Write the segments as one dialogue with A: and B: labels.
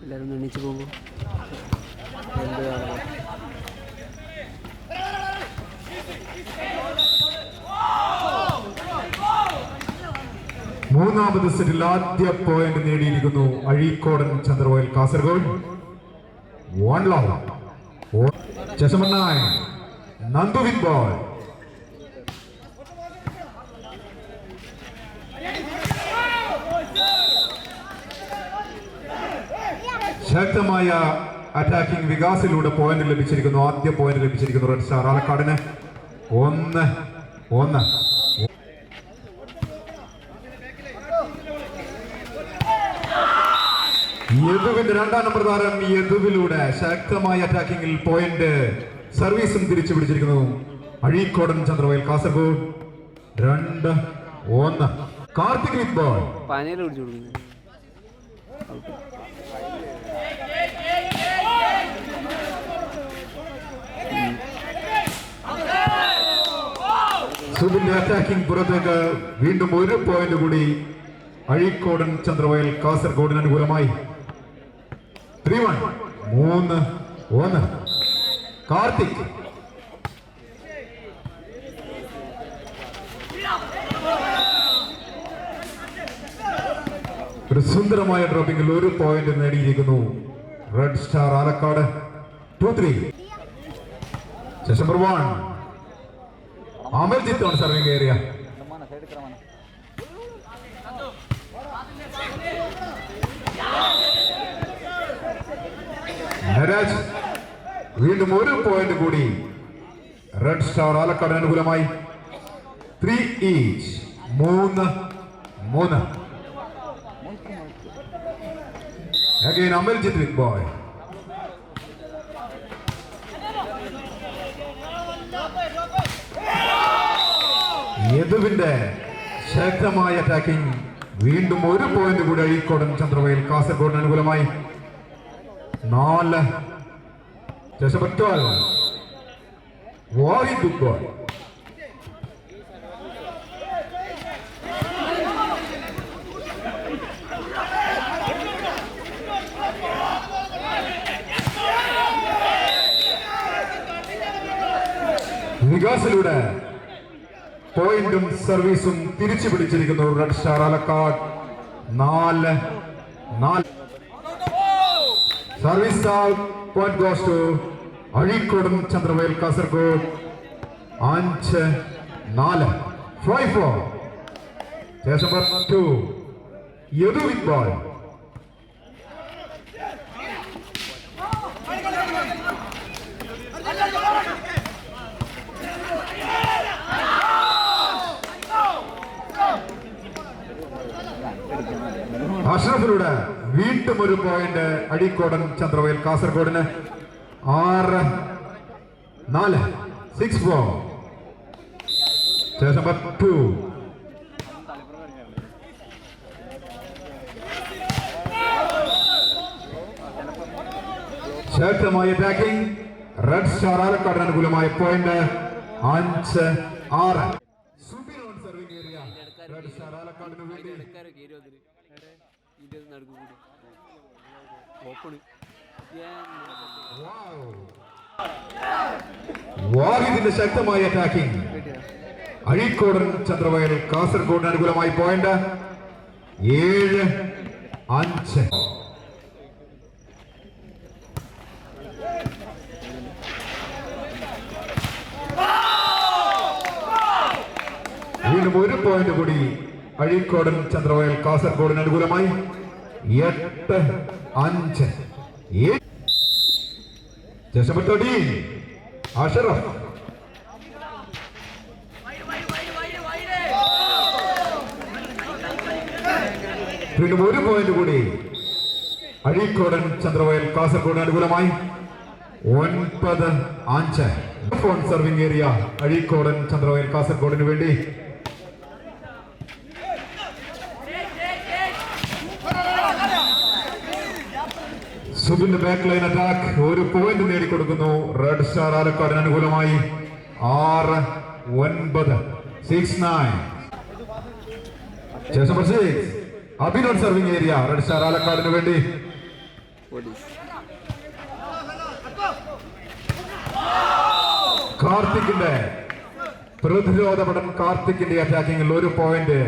A: എല്ലാവരും എണീച്ച് പോകുമ്പോൾ
B: മൂന്നാമത് സെറ്റിൽ ആദ്യ പോയിന്റ് നേടിയിരിക്കുന്നു Azhikodan Chandravayal Kasaragod. 1 love. Chess number 9. Nandu with ball. ശക്തമായ അറ്റാക്കിംഗ് വികാസിലൂടെ പോയിന്റ് ലഭിച്ചിരിക്കുന്നു. ആദ്യ പോയിന്റ് ലഭിച്ചിരിക്കുന്നു റെഡ് സ്റ്റാർ ആലക്കാടിന്. 1-1. യദുവിന്റെ 2ാം നമ്പർ താരം യദുവിലൂടെ ശക്തമായ അറ്റാക്കിംഗിൽ പോയിന്റ് സർവീസും തിരിച്ചു പിടിച്ചിരിക്കുന്നു അഴീക്കോടൻ ചന്ദ്രവയൽ കാസർഗോഡ്. 2-1. Karthik with ball.
A: പനയിൽ പിടിച്ചു കൊടുക്കുന്നു.
B: സുബിന്റെ അറ്റാക്കിംഗ് പുറത്തേക്ക്. വീണ്ടും 1 പോയിന്റ് കൂടി അഴീക്കോടൻ ചന്ദ്രവയൽ കാസർഗോഡിന് അനുകൂലമായി. 3-1. കാർത്തിക്. ഒരു സുന്ദരമായ ഡ്രോപ്പിംഗിൽ 1 പോയിന്റ് നേടിയിരിക്കുന്നു red star Alakkad. 2-3. Number 1 Amarjith ആണ് സർവിംഗ് ഏരിയ. നരാജ്. വീണ്ടും 1 പോയിന്റ് കൂടി റെഡ് സ്റ്റാർ ആലക്കാടിന് അനുകൂലമായി. 3 each. 3-3. Again Amarjit with ball. യദുവിന്റെ ശക്തമായ അറ്റാക്കിംഗ്. വീണ്ടും 1 പോയിന്റ് കൂടി അഴീക്കോടൻ ചന്ദ്രവയൽ കാസർഗോഡിന് അനുകൂലമായി. 4. വാഹിദ് വിത്ത് ബോൾ. വികാസിലൂടെ പോയിന്റും സർവീസും തിരിച്ചു പിടിച്ചിരിക്കുന്നു red star Alakkad. 4-4. Service point goes to Azhikodan Chandravayal Kasaragod. 5-4. 5-4. Number 2 Yadu with ball. അഷ്റഫിലൂടെ വീണ്ടും 1 പോയിന്റ് അഴീക്കോടൻ ചന്ദ്രവയൽ കാസർഗോഡിന്. 6-4. 6-4. നമ്പർ 2 ശക്തമായ അറ്റാക്കിംഗ്. റെഡ് സ്റ്റാർ ആലക്കാടിന് അനുകൂലമായ point. 5-6. Serving area red star ആലക്കാടിന് വേണ്ടി. വാഹിദിന്റെ ശക്തമായ അറ്റാക്കിംഗ്. അഴീക്കോടൻ ചന്ദ്രവയൽ കാസർഗോഡിന് അനുകൂലമായി പോയിന്റ്. 7-5. വീണ്ടും 1 പോയിന്റ് കൂടി അഴീക്കോടൻ ചന്ദ്രവയൽ കാസർഗോഡിന് അനുകൂലമായി. 8-5. നമ്പർ 13 അഷറഫ്. വീണ്ടും 1 പോയിന്റ് കൂടി അഴീക്കോടൻ ചന്ദ്രവയൽ കാസർഗോഡിന് അനുകൂലമായി. 9-5. ഫോൺ സർവിംഗ് ഏരിയ അഴീക്കോടൻ ചന്ദ്രവയൽ കാസർഗോഡിന് വേണ്ടി. സുബിന്റെ ബാക്ക് ലൈൻ അറ്റാക്ക് 1 പോയിന്റ് നേടിക്കൊടുക്കുന്നു റെഡ് സ്റ്റാർ ആലക്കാടിന് അനുകൂലമായി. 6-9. 6-9. Number 6 Abhinod serving area red star ആലക്കാടിന് വേണ്ടി.
A: പോലീസ്.
B: കാർത്തിക്കിന്റെ പ്രതിരോധ പടം കാർത്തിക്കിന്റെ അറ്റാക്കിങ്ങിൽ 1 പോയിന്റ്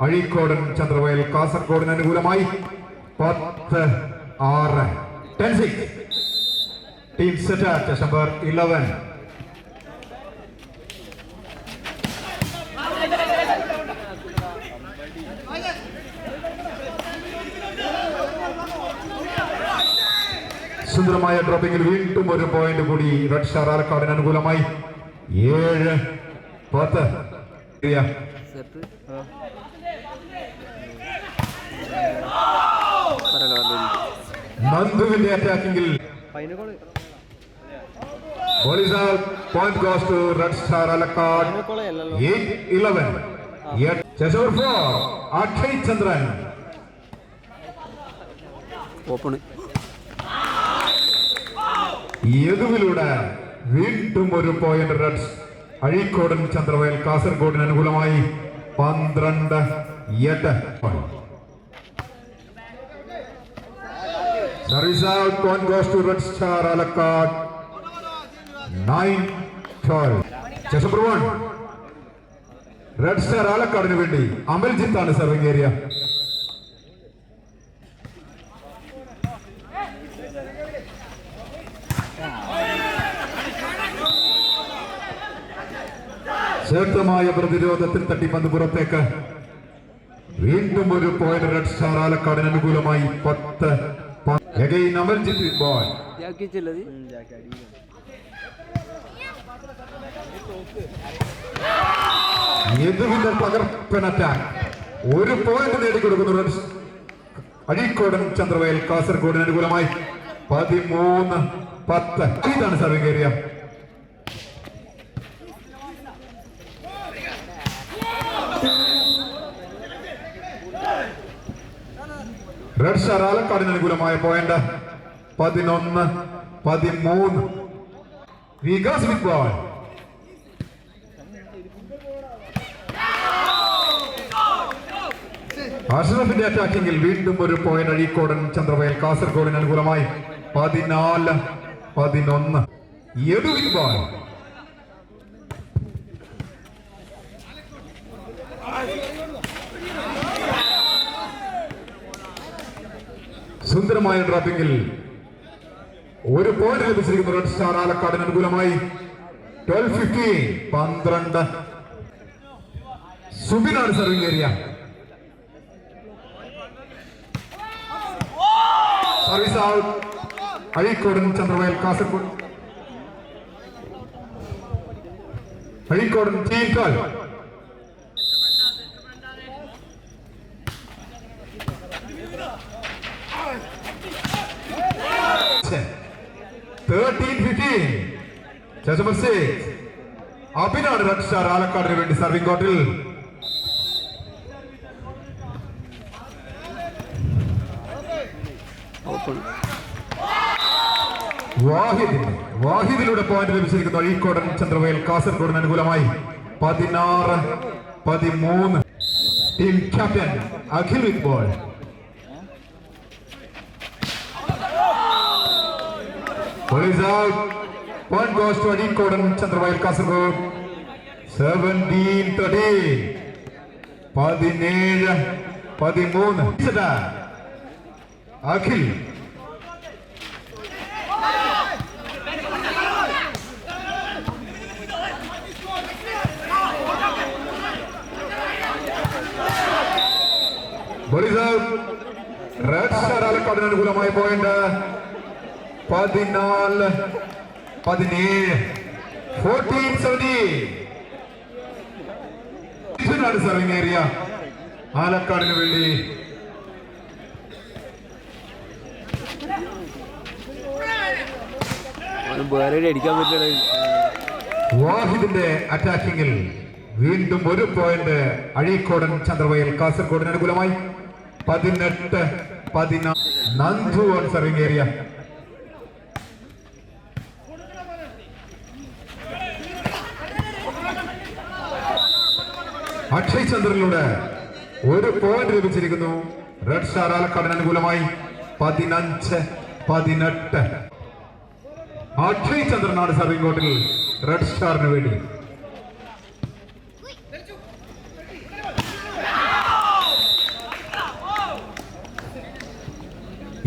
B: അഴീക്കോടൻ ചന്ദ്രവയൽ കാസർഗോഡിന് അനുകൂലമായി 10-6. 10-6. Team set at number 11. സുന്ദരമായ ഡ്രോപ്പിംഗിൽ വീണ്ടും 1 പോയിന്റ് കൂടി റെഡ് സ്റ്റാർ ആലക്കാടിന് അനുകൂലമായി 7-10.
A: സെറ്റ്
B: നന്ദുവിന്റെ attacking point goes to Red Star Alakkad. 8-11. Yet Cheshire 4 Akshay Chandran.
A: Open
B: യദുവിലൂടെ വീണ്ടും 1 പോയിന്റ് റെഡ്സ് അഴീക്കോടൻ ചന്ദ്രവയൽ കാസർഗോഡിന് അനുകൂലമായി 12-8. Service out, point goes to Red Star Alakkad. 9-12. Chess number 1. Red Star Alakkadinu വേണ്ടി അമൽജിത്ത് ആണ് serving area. ശക്തമായ പ്രതിരോധത്തിൽ തട്ടിപ്പന്ത് പുറത്തേക്ക്. വീണ്ടും 1 പോയിന്റ് റെഡ് സ്റ്റാർ ആലക്കാടിന് അനുകൂലമായി 10. Again Amarjit with ball. യദുവിന്റെ തകർപ്പൻ അറ്റാക്ക് 1 പോയിന്റ് നേടിക്കൊടുക്കുന്നു റെഡ് അഴീക്കോടൻ ചന്ദ്രവയൽ കാസർഗോഡിന് അനുകൂലമായി 13-10. ഇതാണ് സർവിംഗ് ഏരിയ. റെഡ് സ്റ്റാർ ആലക്കാടിന് അനുകൂലമായ പോയിന്റ് 11-13. Vikas with ball. അഷ്റഫിന്റെ അറ്റാക്കിംഗിൽ വീണ്ടും 1 പോയിന്റ് അഴീക്കോടൻ ചന്ദ്രവയൽ കാസർഗോഡിന് അനുകൂലമായി 14-11. Yadu with ball. സുന്ദരമായ ഡ്രോപ്പിംഗിൽ 1 പോയിന്റ് ലഭിച്ചിരിക്കുന്നു റെഡ് സ്റ്റാർ ആലക്കാടിന് അനുകൂലമായി 12-15. 12. സുബിനാണ് serving area. Service out Azhikodan Chandravayal Kasaragod. Azhikodan team 12. 13-15. Chess number 6. അഭിനാണ് റെഡ് സ്റ്റാർ ആലക്കാടിന് വേണ്ടി സർവിംഗ് കോർട്ടിൽ. വാഹിദിലൂടെ പോയിന്റ് ലഭിച്ചിരിക്കുന്നു അഴീക്കോടൻ ചന്ദ്രവയൽ കാസർഗോഡിന് അനുകൂലമായി 16-13. Team captain Akhil with ball. Police out. Point goes to Azhikodan Chandravayal Kasaragod. 17-13. 17-13. Akhil. Police out. Red Star ആലക്കാടിന് അനുകൂലമായ പോയിന്റ് 14-17. 14-17. സർവിംഗ് ഏരിയ ആലക്കാടിന് വേണ്ടി. വാഹിദിന്റെ അറ്റാക്കിംഗിൽ വീണ്ടും 1 പോയിന്റ് അഴീക്കോടൻ ചന്ദ്രവയൽ കാസർഗോഡിന് അനുകൂലമായി 18-14. Nandu on serving area. Akshay ചന്ദ്രനിലൂടെ 1 പോയിന്റ് ലഭിച്ചിരിക്കുന്നു റെഡ് സ്റ്റാർ ആലക്കാടിന് അനുകൂലമായി 15-14. 18. അക്ഷയ് ചന്ദ്രനാണ് സർവിംഗ് കോർട്ടിൽ റെഡ് സ്റ്റാറിന് വേണ്ടി.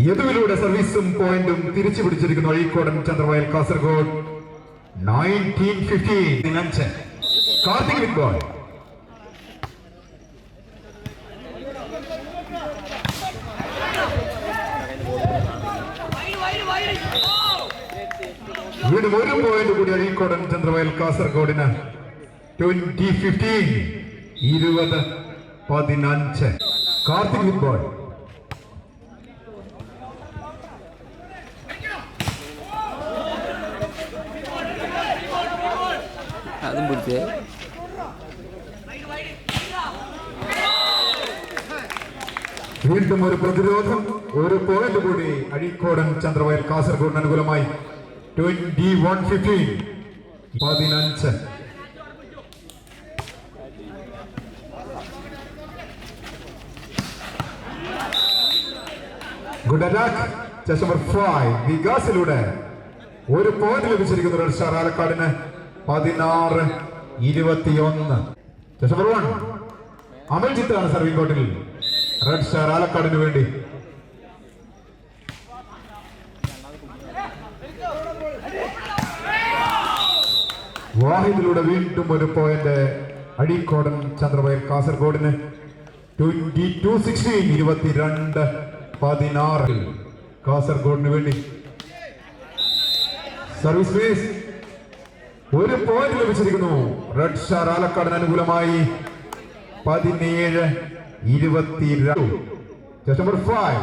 B: യദുവിലൂടെ സർവീസും പോയിന്റും തിരിച്ചു പിടിച്ചിരിക്കുന്നു അഴീക്കോടൻ ചന്ദ്രവയൽ കാസർഗോഡ്. 19-15. Karthik with ball. വീണ്ടും ഒരു പോയിന്റ് കൂടി അഴീക്കോടൻ ചന്ദ്രവയൽ കാസർഗോഡിന്. 20-15. 20-15. Karthik with ball.
A: അതും പിടിച്ചേ.
B: വീണ്ടും ഒരു പ്രതിരോധം. ഒരു പോയിന്റ് കൂടി അഴീക്കോടൻ ചന്ദ്രവയൽ കാസർഗോഡിന് അനുകൂലമായി. 21-15. 15. Good attack. ചെസ് നമ്പർ 5 വികാസിലൂടെ ഒരു പോയിന്റ് ലഭിച്ചിരിക്കുന്നു റെഡ് സ്റ്റാർ ആലക്കാടിന്. 16-21. ചെസ് നമ്പർ 1 അമൽജിത്താണ് സർവിംഗ് കോർട്ടിൽ റെഡ് സ്റ്റാർ ആലക്കാടിന് വേണ്ടി. വാഹിദിലൂടെ വീണ്ടും ഒരു പോയിന്റ് അഴീക്കോടൻ ചന്ദ്രവയൽ കാസർഗോഡിന്. 22-16. 22-16 കാസർഗോഡിന് വേണ്ടി. Service base. ഒരു പോയിന്റ് ലഭിച്ചിരിക്കുന്നു റെഡ് സ്റ്റാർ ആലക്കാടിന് അനുകൂലമായി. 17-22. ചെസ് നമ്പർ 5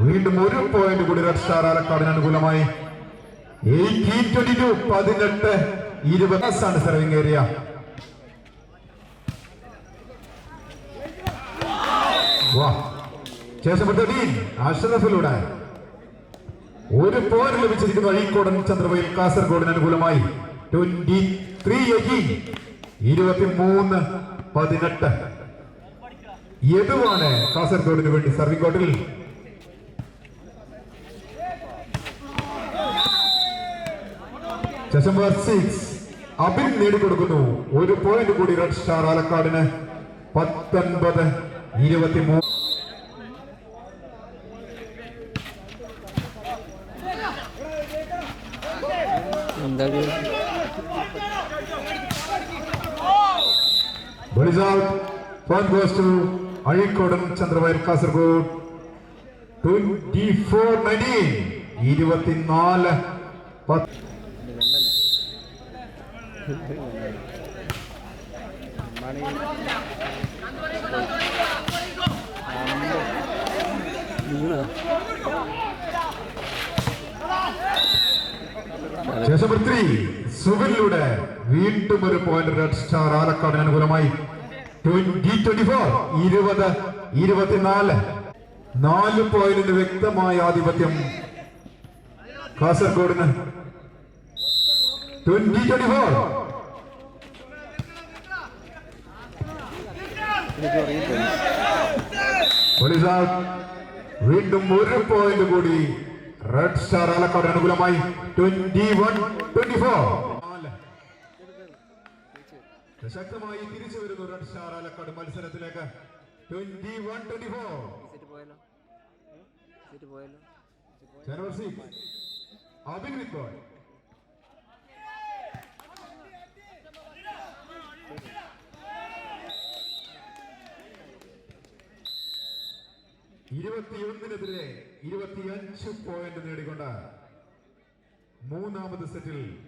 B: വീണ്ടും ഒരു പോയിന്റ് കൂടി റെഡ് സ്റ്റാർ ആലക്കാടിന് അനുകൂലമായി. 18-22. 18-20 ആണ് സർവിംഗ് ഏരിയ. ശേഷം അഷ്റഫിലൂടെ ഒരു പോയിന്റ് ലഭിച്ചിരിക്കുന്നു അഴീക്കോടൻ ചന്ദ്രവയൽ കാസർഗോഡിന് അനുകൂലമായി. 23-18. 23-18. യദുവാണ് കാസർഗോഡിന് വേണ്ടി സർവിംഗ് കോർട്ടിൽ. ചെസ് നമ്പർ 6 അബിൻ നേടിക്കൊടുക്കുന്നു ഒരു പോയിന്റ് കൂടി റെഡ് സ്റ്റാർ ആലക്കാടിന്. 19-23. Point goes to Azhikodan Chandravayal Kasaragod. 24-19. 24-10. ശേഷം 3 സുബിലൂടെ വീണ്ടും ഒരു പോയിന്റ് റെഡ് സ്റ്റാർ ആലക്കാടിന് അനുകൂലമായി. 20-24. 20-24. 4 പോയിന്റിന് വ്യക്തമായ ആധിപത്യം കാസർഗോഡിന്. 20-24. വീണ്ടും ഒരു പോയിന്റ് കൂടി റെഡ് സ്റ്റാർ ആലക്കാട് അനുകൂലമായി. 21-24. ശക്തമായി തിരിച്ചു വരുന്നു റെഡ് സ്റ്റാർ ആലക്കാട് മത്സരത്തിലേക്ക്. 21-24. ജനുവരി 6 അബിൻ വിത്ത് ബോൾ. നെതിരെ 25 പോയിന്റ് നേടിക്കൊണ്ട് മൂന്നാമത് സെറ്റിൽ